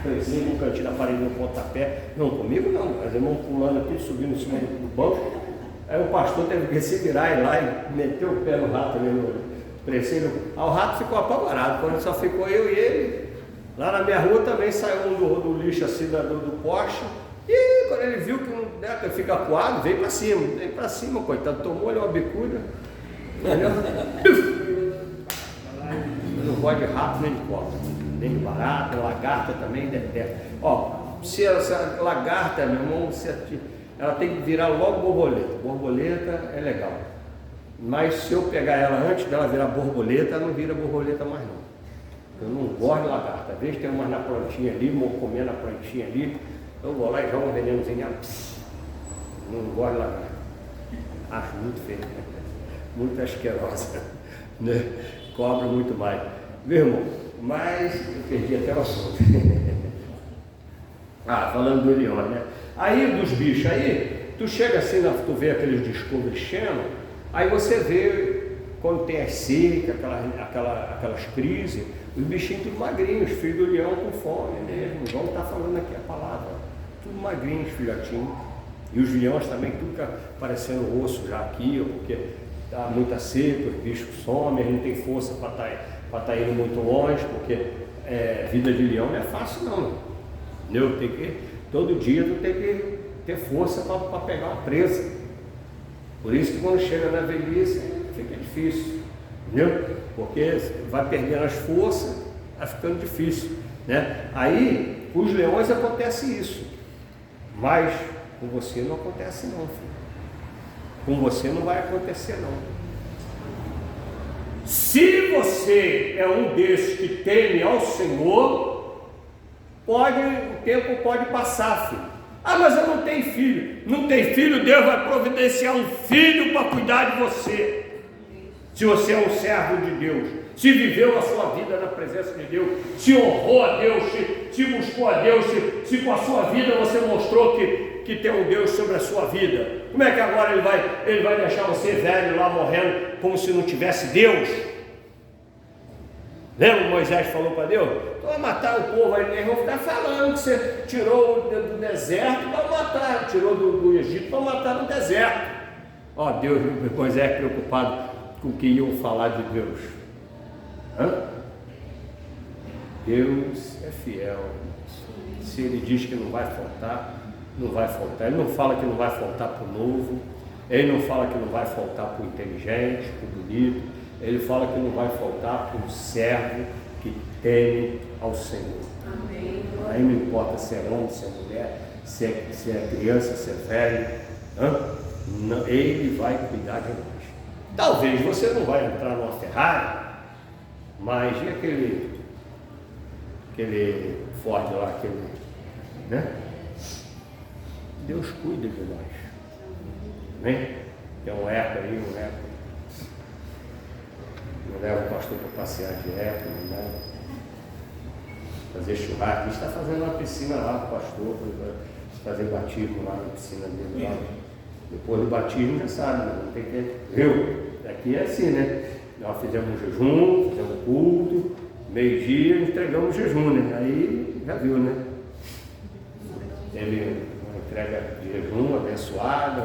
crescendo no cantinho da parede no pontapé. Não, comigo não, mas irmão pulando aqui, subindo em cima do banco. Aí o pastor teve que se virar e ir lá e meteu o pé no rato ali no crescendo. Aí o rato ficou apavorado, quando só ficou eu e ele. Lá na minha rua também saiu um do lixo assim do poste. E quando ele viu que não fica acuado, veio para cima, coitado, tomou ali uma bicuda. Eu não gosto de rato nem de cobra, nem de barata, lagarta também detesto. Se essa lagarta, meu irmão, ela tem que virar logo borboleta. Borboleta é legal, mas se eu pegar ela antes dela virar borboleta, ela não vira borboleta mais não. Eu não gosto de lagarta. Às vezes tem umas na plantinha ali, comendo a plantinha ali, eu vou lá e jogo um venenozinho. Não gosto de lagarta. Acho muito feio, muito asquerosa, né? Cobra muito mais. Meu irmão, mas eu perdi até o assunto. Falando do leão, né? Aí dos bichos, aí tu chega assim, tu vê aqueles Discovery Channel, aí você vê quando tem as secas, aquelas crises, os bichinhos tudo magrinhos, filho do leão com fome mesmo, igual está falando aqui a palavra, tudo magrinhos, filhotinhos. E os leões também, tudo parecendo osso já aqui, porque está muita seca, os bichos somem, a gente não tem força para estar indo muito longe, porque vida de leão não é fácil não. Entendeu? Todo dia tu tem que ter força para pegar uma presa. Por isso que quando chega na velhice fica difícil, entendeu? Porque vai perdendo as forças, vai ficando difícil, né? Aí com os leões acontece isso, mas com você não acontece não, filho. Com você não vai acontecer não. Se você é um desses que teme ao Senhor, o tempo pode passar, filho. Mas eu não tenho filho. Não tem filho, Deus vai providenciar um filho para cuidar de você. se você é um servo de Deus, se viveu a sua vida na presença de Deus, se honrou a Deus, se buscou a Deus, se com a sua vida você mostrou que tem um Deus sobre a sua vida, como é que agora ele vai deixar você velho lá morrendo como se não tivesse Deus? Lembra que Moisés falou para Deus? Tu vai matar o povo, aí eles vão ficar falando que você tirou do deserto para matar, tirou do Egito para matar no deserto. Ó, Deus, Moisés preocupado com o que iam falar de Deus. Deus é fiel. Se Ele diz que não vai faltar, não vai faltar. Ele não fala que não vai faltar para o novo, Ele não fala que não vai faltar para o inteligente, para o bonito, Ele fala que não vai faltar para o servo que teme ao Senhor. Amém. Aí não importa se é homem, se é mulher, se é criança, se é velho, não, Ele vai cuidar de nós. Talvez você não vai entrar numa Ferrari, mas e aquele Ford lá, né? Deus cuida de nós. Amém? Tem um eco aí, um eco. Não leva o pastor para passear de eco, não leva. Fazer churrasco. A gente está fazendo uma piscina lá para o pastor, para fazer batismo lá na piscina dele lá. Depois do batismo já sabe, não tem que. Viu? Aqui é assim, né? Nós fizemos um jejum, fizemos um culto, meio-dia entregamos o jejum, né? Aí já viu, né? Teve uma entrega de jejum abençoada,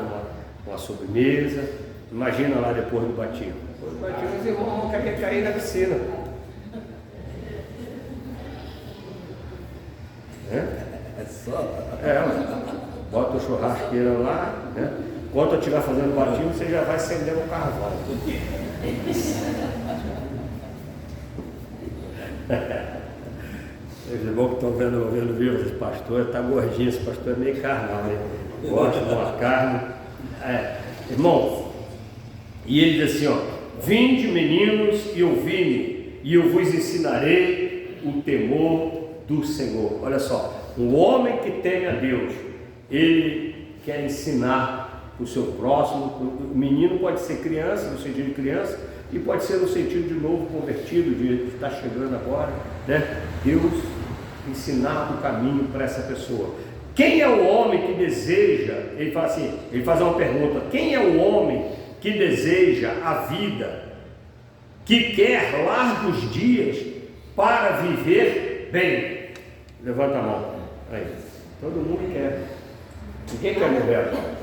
uma sobremesa. Imagina lá depois do batismo. Depois do batismo os irmãos vão cair na piscina. Bota o churrasqueira lá, né? Enquanto eu estiver fazendo batismo, você já vai acender o carvão. Os irmãos que estão vendo o vídeo, esse pastor está gordinho, esse pastor é meio carnal, né? Gosta de uma carne. Irmãos, e ele diz assim, ó: vinde meninos e ouvi-me, e eu vos ensinarei o temor do Senhor. Olha só, um homem que teme a Deus, ele quer ensinar o seu próximo. O menino pode ser criança, no sentido de criança, e pode ser no sentido de novo convertido, de estar chegando agora, né? Deus ensinar o caminho para essa pessoa. Quem é o homem que deseja, ele fala assim, ele faz uma pergunta: quem é o homem que deseja a vida, que quer largos dias para viver bem? Levanta a mão. Aí, todo mundo quer. Ninguém quer viver agora.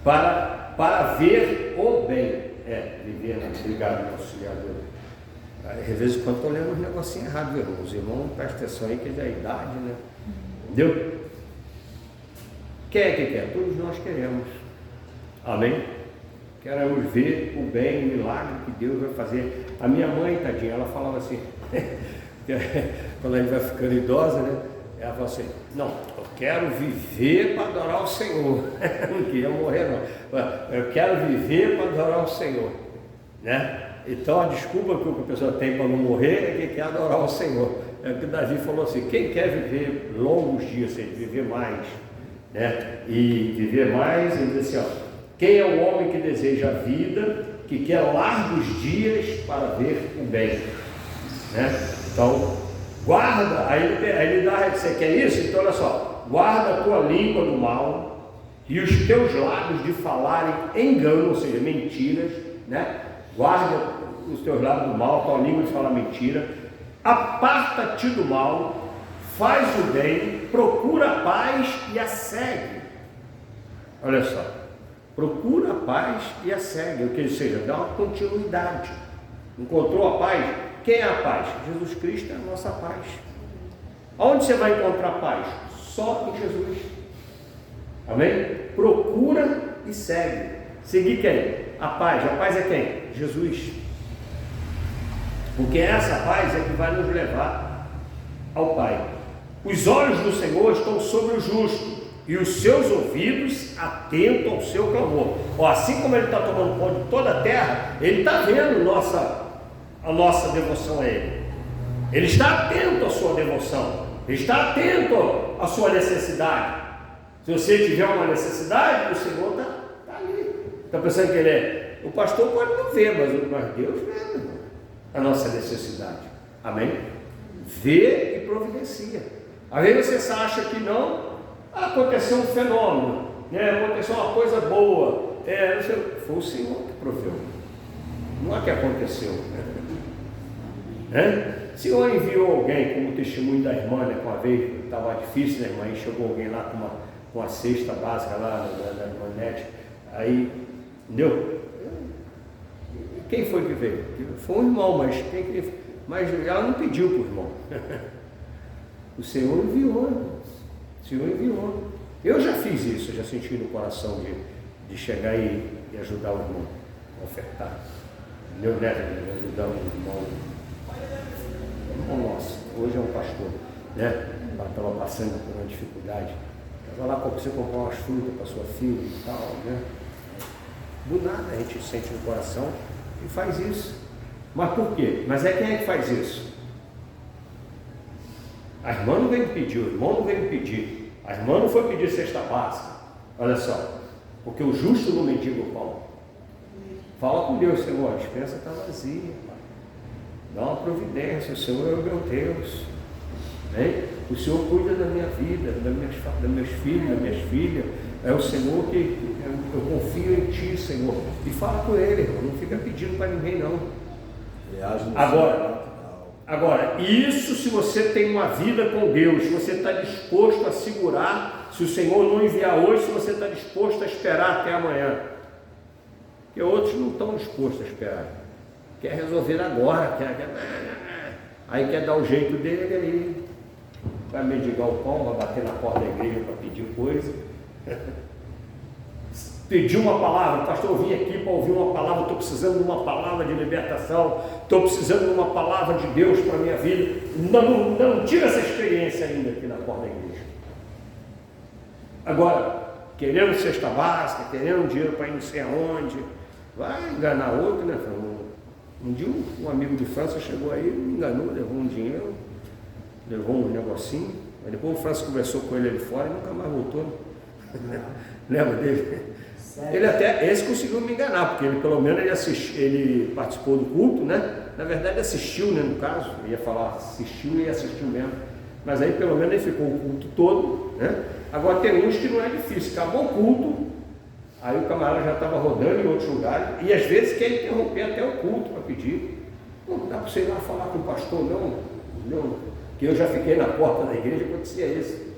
Para ver o bem. Viver, né? Obrigado, meu auxiliador. Às vezes, quando estou lendo uns negocinhos errados, viu? Os irmãos, presta atenção aí, que é da idade, né? Entendeu? Quem é que quer? Todos nós queremos. Amém? Queremos ver o bem, o milagre que Deus vai fazer. A minha mãe, tadinha, ela falava assim, quando a gente vai ficando idosa, né? Ela falou assim: não, eu quero viver para adorar o Senhor. Não queria morrer, não. Eu quero viver para adorar o Senhor, né? Então a desculpa que a pessoa tem para não morrer é que quer adorar o Senhor. É o que Davi falou assim: quem quer viver longos dias, assim, viver mais, né? E viver mais, ele diz assim, ó: quem é o homem que deseja a vida, que quer largos dias para ver o bem, né? Então, guarda, aí ele dá, você quer isso? Então olha só: guarda a tua língua do mal e os teus lábios de falarem engano, ou seja, mentiras, né? Guarda os teus lábios do mal, a tua língua de falar mentira. Aparta-te do mal, faz o bem, procura a paz e a segue. Olha só, procura a paz e a segue, ou seja, dá uma continuidade. Encontrou a paz? Quem é a paz? Jesus Cristo é a nossa paz. Aonde você vai encontrar paz? Só em Jesus. Amém? Procura e segue. Seguir quem? A paz. A paz é quem? Jesus. Porque essa paz é que vai nos levar ao Pai. Os olhos do Senhor estão sobre o justo e os seus ouvidos atentos ao seu clamor. Assim como Ele está tomando conta de toda a terra, Ele está vendo a nossa devoção a Ele. Ele está atento à sua devoção. Ele está atento à sua necessidade. Se você tiver uma necessidade, o Senhor está ali. Está pensando que Ele O pastor pode não ver, mas Deus vê, meu irmão, a nossa necessidade. Amém? Vê e providencia. Às vezes você acha que não, aconteceu um fenômeno, né? Aconteceu uma coisa boa, foi o Senhor que proveu, não é que aconteceu, né? O Senhor enviou alguém, como o testemunho da irmã, né? Uma vez estava difícil, né, irmã? Aí chegou alguém lá com uma cesta básica lá na manete, aí, entendeu? Quem foi que veio? Foi um irmão, mas ela não pediu para o irmão. O Senhor enviou, o Senhor enviou. Eu já fiz isso, eu já senti no coração de chegar e ajudar o irmão a ofertar. Meu neto, ajudar o irmão. Nossa, hoje é um pastor, né? Estava passando por uma dificuldade. Estava lá para você comprar umas frutas para sua filha e tal, né? Do nada a gente sente no coração e faz isso. Mas por quê? Mas quem é que faz isso? A irmã não veio me pedir, o irmão não veio me pedir, a irmã não foi pedir cesta básica. Olha só, porque o justo não mendiga o pão. Fala com Deus, Senhor, a despensa está vazia, pai. Dá uma providência, o Senhor é o meu Deus. Hein? O Senhor cuida da minha vida, dos meus filhos, das minhas filhas. É o Senhor que eu confio em Ti, Senhor. E fala com Ele, irmão. Não fica pedindo para ninguém, não. Agora, isso se você tem uma vida com Deus, se você está disposto a segurar, se o Senhor não enviar hoje, se você está disposto a esperar até amanhã. Porque outros não estão dispostos a esperar. Quer resolver agora, aí quer dar o jeito dele, aí vai mendigar o pão, vai bater na porta da igreja para pedir coisa. Pedir uma palavra, pastor, eu vim aqui para ouvir uma palavra, estou precisando de uma palavra de libertação, estou precisando de uma palavra de Deus para a minha vida. Não tira essa experiência ainda aqui na porta da igreja. Agora, querendo cesta básica, querendo dinheiro para ir não sei aonde, vai enganar outro, né? Um dia um amigo de França chegou aí, me enganou, levou um dinheiro, levou um negocinho, aí depois o França conversou com ele ali fora e nunca mais voltou. Lembra dele? Esse conseguiu me enganar, porque ele pelo menos ele participou do culto, né? Na verdade assistiu, né, no caso, eu ia falar assistiu e assistiu mesmo, mas aí pelo menos ele ficou o culto todo, né? Agora tem uns que não é difícil, acabou o culto, aí o camarada já estava rodando em outros lugares, e às vezes quer interromper até o culto para pedir. Não dá para você ir lá falar com o pastor, não, que eu já fiquei na porta da igreja, acontecia isso.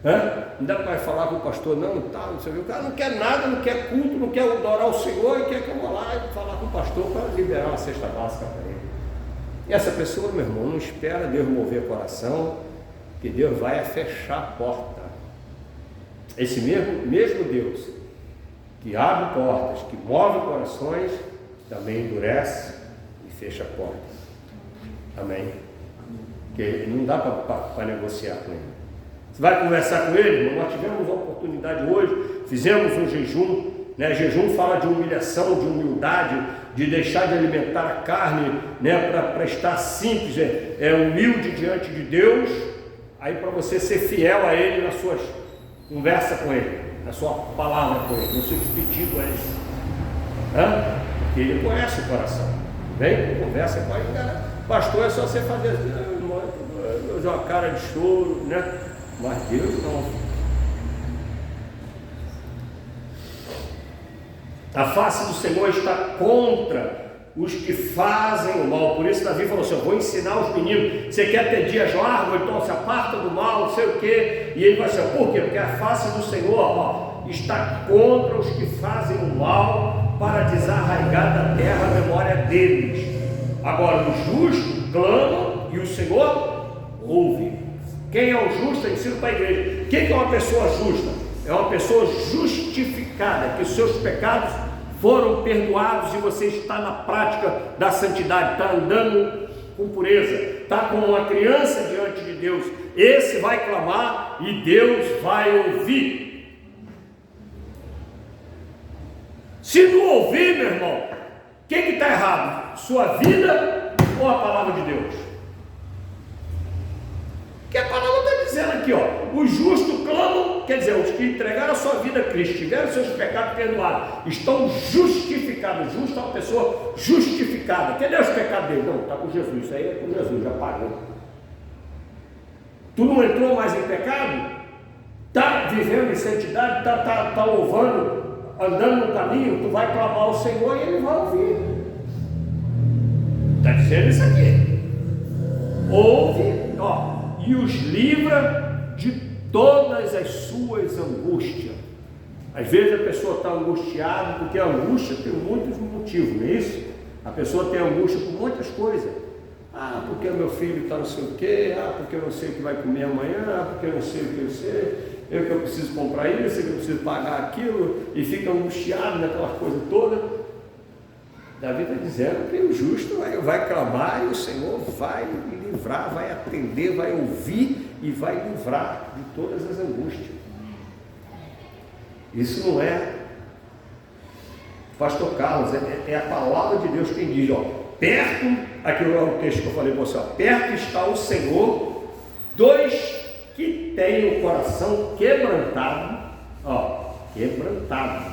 Não dá para falar com o pastor, não sei o que. O cara não quer nada, não quer culto, não quer adorar o Senhor e quer que eu vá lá e falar com o pastor para liberar uma cesta básica para ele. E essa pessoa, meu irmão, não espera Deus mover o coração, que Deus vai fechar a porta. Esse mesmo Deus que abre portas, que move corações, também endurece e fecha a porta. Amém? Porque não dá para negociar com ele. Você vai conversar com ele, irmão? Nós tivemos a oportunidade hoje, fizemos um jejum, né? Jejum fala de humilhação, de humildade, de deixar de alimentar a carne, né? Para estar simples, humilde diante de Deus, aí para você ser fiel a Ele nas suas conversas com Ele, na sua palavra com Ele, no seu pedido a Ele, porque Ele conhece o coração. Vem, conversa com Ele, cara. Pastor, é só você fazer assim, uma cara de choro, né? Mas Deus não. A face do Senhor está contra os que fazem o mal. Por isso Davi falou assim: eu vou ensinar os meninos. Você quer ter dias largos, então se aparta do mal, não sei o quê. E ele vai dizer, por quê? Porque a face do Senhor está contra os que fazem o mal, para desarraigar da terra a memória deles. Agora o justo clama e o Senhor ouve. Quem é o justo? Eu ensino para a igreja. Quem é uma pessoa justa? É uma pessoa justificada, que os seus pecados foram perdoados e você está na prática da santidade, está andando com pureza, está como uma criança diante de Deus. Esse vai clamar e Deus vai ouvir. Se não ouvir, meu irmão, o que está errado? Sua vida ou a palavra de Deus? Que a palavra está dizendo aqui, os justos clamam, quer dizer, os que entregaram a sua vida a Cristo, tiveram seus pecados perdoados, estão justificados. Justo é uma pessoa justificada. Cadê os pecados dele? Não, está com Jesus, isso aí é com Jesus, já pagou. Tu não entrou mais em pecado? Está vivendo em santidade, está louvando, andando no caminho, tu vai clamar ao Senhor e Ele vai ouvir. Está dizendo isso aqui. Ouve, ó, e os livra de todas as suas angústias. Às vezes a pessoa está angustiada, porque a angústia tem muitos motivos, não é isso? A pessoa tem angústia por muitas coisas. Ah, porque o meu filho está não sei o quê, ah, porque eu não sei o que vai comer amanhã, ah, porque eu não sei o que eu sei, eu que eu preciso comprar isso, eu que eu preciso pagar aquilo, e fica angustiado naquela coisa toda. Davi está dizendo que o justo vai clamar e o Senhor vai livrar, vai atender, vai ouvir e vai livrar de todas as angústias. Isso não é Pastor Carlos, é a palavra de Deus quem diz, ó, perto, aqui é o texto que eu falei para você, ó, perto está o Senhor dos que têm o coração quebrantado, ó, quebrantado,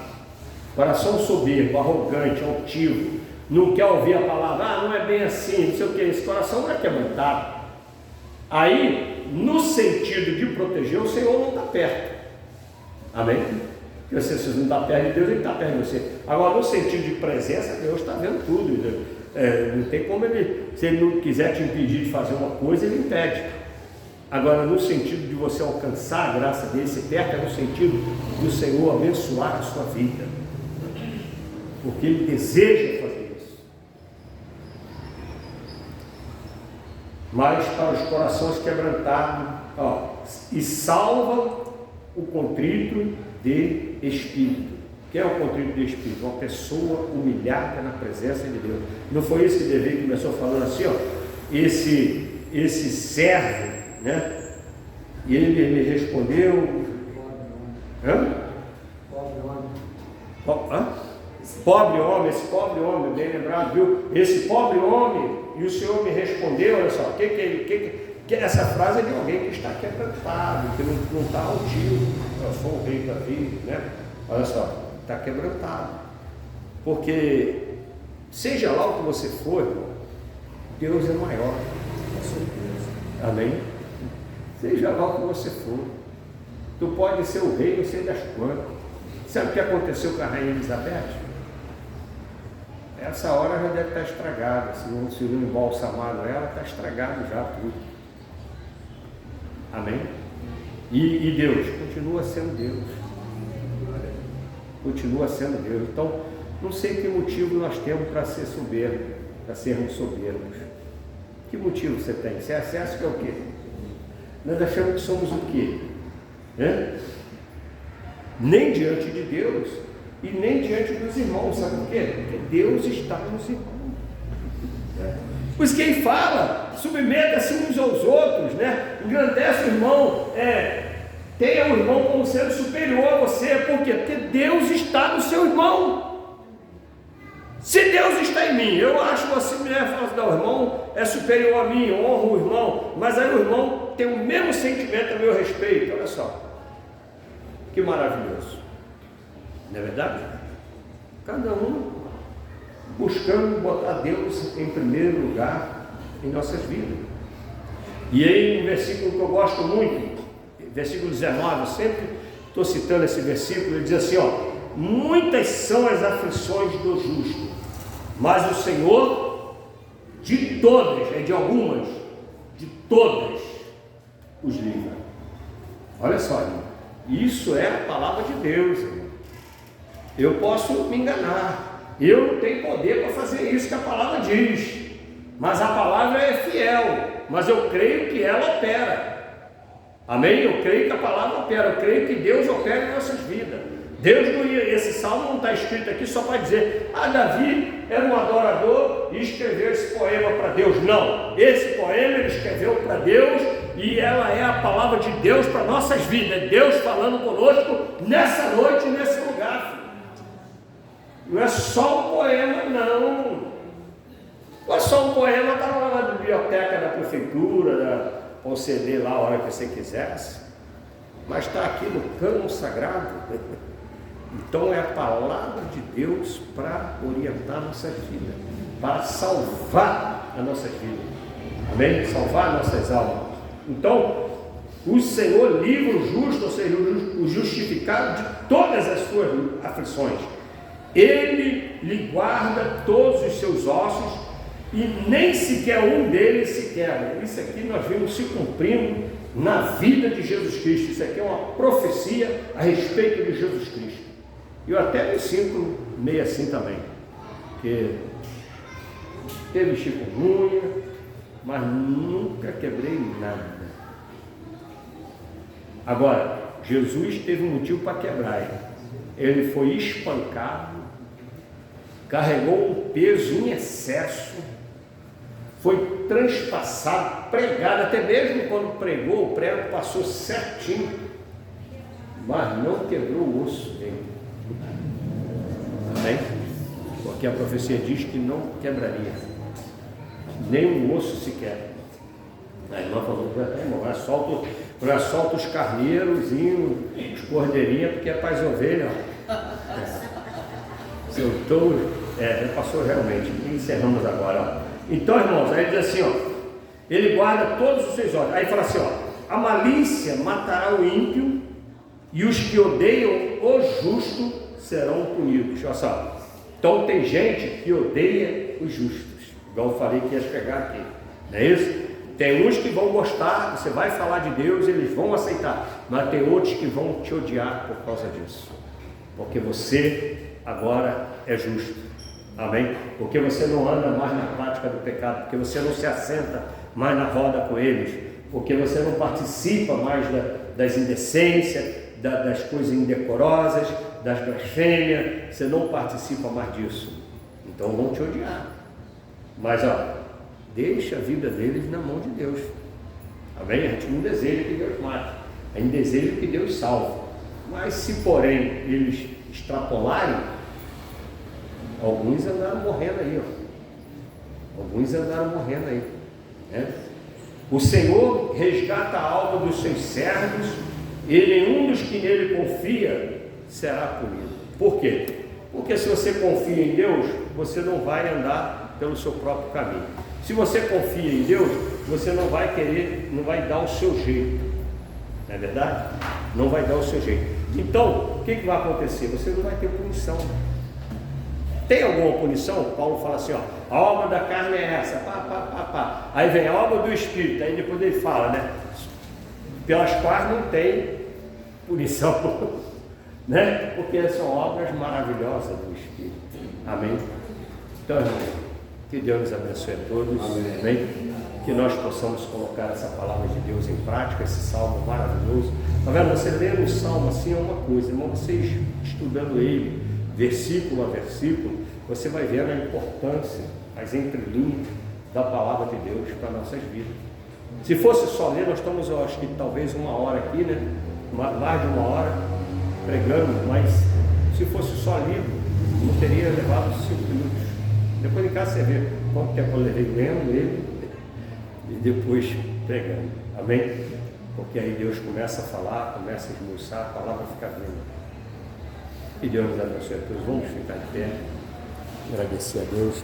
coração soberbo, arrogante, altivo, não quer ouvir a palavra, ah, não é bem assim, não sei o que, esse coração não é quebrantado. Aí, no sentido de proteger, o Senhor não está perto, amém? Porque você não está perto de Deus, Ele está perto de você. Agora, no sentido de presença, Deus está vendo tudo, não tem como Ele, se Ele não quiser te impedir de fazer uma coisa, Ele impede. Agora, no sentido de você alcançar a graça dele, ser perto, é no sentido do Senhor abençoar a sua vida, porque Ele deseja fazer isso. Mas para os corações quebrantados, ó, e salva o contrito de espírito. Quem é o contrito de espírito? Uma pessoa humilhada na presença de Deus. Não foi isso que Davi começou falando assim, ó, esse servo, né? E ele me respondeu, pobre homem, esse pobre homem, bem lembrado, viu? Esse pobre homem, e o Senhor me respondeu, olha só, que essa frase é de alguém que está quebrantado, que não está altivo. Eu sou o rei Davi, né? Olha só, está quebrantado. Porque, seja lá o que você for, irmão, Deus é maior. Amém? Seja lá o que você for, tu pode ser o rei, não sei das quantas. Sabe o que aconteceu com a rainha Elizabeth? Essa hora já deve estar estragada. Se não embalsamaram ela, está estragado já tudo. Amém? E Deus continua sendo Deus. Continua sendo Deus. Então, não sei que motivo nós temos para ser soberbo, para sermos soberbos. Que motivo você tem? Você acha que é o quê? Nós achamos que somos o quê? Nem diante de Deus e nem diante dos irmãos. Sabe por quê? Porque Deus está nos irmãos. Pois quem fala, submeta-se uns aos outros, né? Engrandece o irmão, tenha o irmão como sendo superior a você. Por quê? Porque Deus está no seu irmão. Se Deus está em mim, eu acho assim, mulher fala assim, não, o irmão é superior a mim, eu honro o irmão, mas aí o irmão tem o mesmo sentimento a meu respeito. Olha só, que maravilhoso, não é verdade? Cada um buscando botar Deus em primeiro lugar em nossas vidas. E aí um versículo que eu gosto muito, versículo 19, eu sempre estou citando esse versículo, ele diz assim, ó, muitas são as aflições do justo, mas o Senhor de todas, de algumas, de todas os livra. Olha só, irmão, isso é a palavra de Deus, irmão. Eu posso me enganar, eu não tenho poder para fazer isso que a palavra diz, mas a palavra é fiel, mas eu creio que ela opera. Amém? Eu creio que a palavra opera, eu creio que Deus opera em nossas vidas. Deus não ia, esse salmo não está escrito aqui só para dizer, Davi era um adorador e escreveu esse poema para Deus. Não, esse poema ele escreveu para Deus e ela é a palavra de Deus para nossas vidas. Deus falando conosco nessa noite, nesse lugar. Filho. Não é só um poema, não. Não é só um poema, está lá na biblioteca da prefeitura, para você ler lá a hora que você quisesse. mas está aqui no cânon sagrado. Então é a palavra de Deus para orientar a nossa vida, para salvar a nossa vida, amém? Salvar nossas almas. Então, o Senhor livra o justo, ou seja, o justificado de todas as suas aflições. Ele lhe guarda todos os seus ossos e nem sequer um deles se quebra. Isso aqui nós vimos se cumprindo na vida de Jesus Cristo. Isso aqui é uma profecia a respeito de Jesus Cristo. Eu até me sinto meio assim também, porque teve chikungunya, mas nunca quebrei nada. Agora, Jesus teve um motivo para quebrar. Ele foi espancado, carregou um peso em excesso, foi transpassado, pregado, até mesmo quando pregou, o prego passou certinho, mas não quebrou o osso dele. Amém? Porque a profecia diz que não quebraria, nem um osso se quebra. A irmã falou, irmão, já solta os carneiros, os cordeirinhos, porque é para as ovelhas. Soltou, já passou realmente. Encerramos agora. Então, irmãos, aí diz assim, ele guarda todos os seus olhos. Aí fala assim, a malícia matará o ímpio e os que odeiam o justo serão punidos. Olha só. Então tem gente que odeia os justos, igual eu falei que ia chegar aqui, não é isso? Tem uns que vão gostar, você vai falar de Deus, eles vão aceitar, mas tem outros que vão te odiar por causa disso, porque você agora é justo, amém? Porque você não anda mais na prática do pecado, porque você não se assenta mais na roda com eles, porque você não participa mais das indecências, das coisas indecorosas, das blasfêmias, você não participa mais disso, então vão te odiar, mas deixa a vida deles na mão de Deus, amém? A gente não deseja que Deus mate, a gente deseja que Deus salve, mas se porém eles extrapolarem, alguns andaram morrendo aí, né? O Senhor resgata a alma dos seus servos e nenhum dos que nele confia será punido. Por quê? Porque se você confia em Deus, você não vai andar pelo seu próprio caminho. Se você confia em Deus, você não vai querer, não vai dar o seu jeito, não é verdade? Não vai dar o seu jeito. Então, o que vai acontecer? Você não vai ter punição. Tem alguma punição? Paulo fala assim, a alma da carne é essa, aí vem a alma do Espírito, aí depois ele fala, né? Pelas quais não tem punição, né? Porque são obras maravilhosas do Espírito, amém? Então, irmão, que Deus nos abençoe a todos, amém? Que nós possamos colocar essa palavra de Deus em prática, esse salmo maravilhoso. Tá vendo? Você lendo um salmo assim é uma coisa, irmão, vocês estudando ele, versículo a versículo, você vai vendo a importância, as entrelinhas da palavra de Deus para nossas vidas. Se fosse só ler, nós estamos, eu acho que talvez 1 hora aqui, né? Mais de 1 hora pregando, mas se fosse só livro, não teria levado 5 minutos. Depois em casa você vê quanto tempo eu levei lendo ele e depois pregando, amém? Porque aí Deus começa a falar, começa a esmiuçar, a palavra fica vindo. Que Deus nos abençoe a todos. Vamos ficar de pé, agradecer a Deus.